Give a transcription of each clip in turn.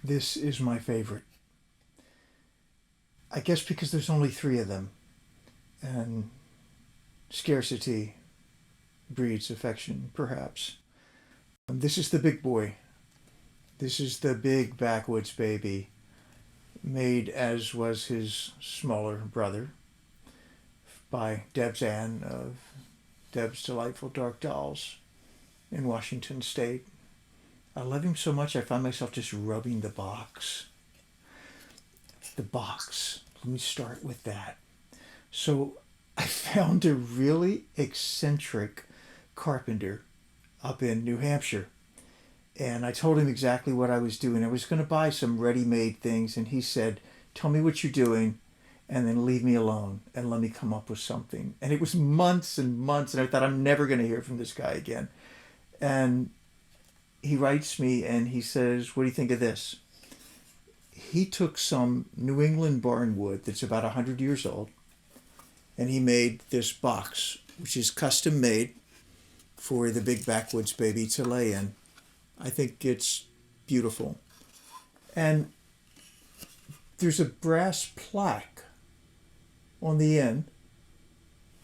This is my favorite. I guess because there's only three of them, and scarcity breeds affection, perhaps. This is the big boy. This is the big Backwoods baby, made as was his smaller brother by Deb's Ann of Deb's Delightful Dark Dolls in Washington State. I love him so much I find myself just rubbing the box. The box. Let me start with that. So I found a really eccentric carpenter up in New Hampshire. And I told him exactly what I was doing. I was going to buy some ready-made things, and he said, "Tell me what you're doing, and then leave me alone, and let me come up with something." And it was months and months, and I thought, I'm never going to hear from this guy again. And he writes me, and he says, "What do you think of this?" He took some New England barn wood that's about 100 years old, and he made this box, which is custom made for the big Backwoods baby to lay in. I think it's beautiful. And there's a brass plaque on the end,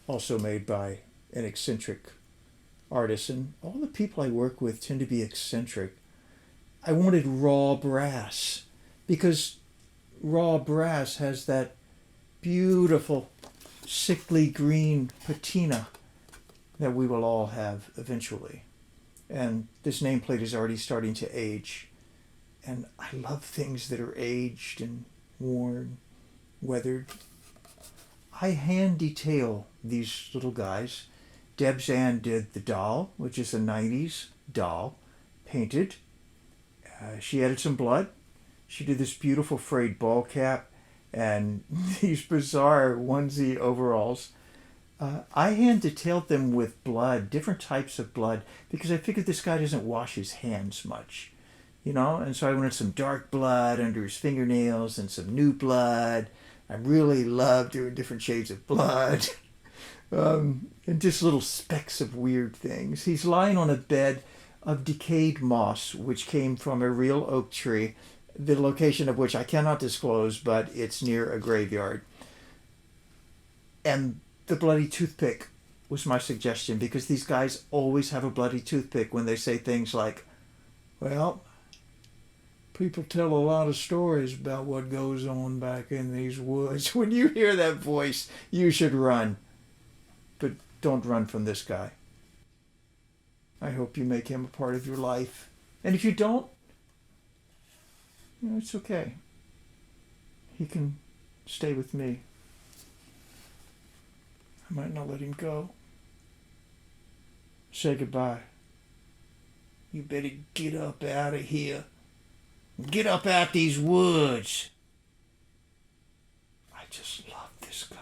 also made by an eccentric artist. And all the people I work with tend to be eccentric. I wanted raw brass because raw brass has that beautiful sickly green patina that we will all have eventually. And this nameplate is already starting to age. And I love things that are aged and worn, weathered. I hand detail these little guys. Deb's Ann did the doll, which is a 90s doll, painted. She added some blood. She did this beautiful frayed ball cap and these bizarre onesie overalls. I hand detailed them with blood, different types of blood, because I figured this guy doesn't wash his hands much, and so I wanted some dark blood under his fingernails and some new blood. I really love doing different shades of blood. And just little specks of weird things. He's lying on a bed of decayed moss, which came from a real oak tree, the location of which I cannot disclose, but it's near a graveyard. And the bloody toothpick was my suggestion, because these guys always have a bloody toothpick when they say things like, "Well, people tell a lot of stories about what goes on back in these woods." When you hear that voice, you should run. But don't run from this guy. I hope you make him a part of your life. And if you don't, it's okay. He can stay with me. I might not let him go. Say goodbye. You better get up out of here. Get up out these woods. I just love this guy.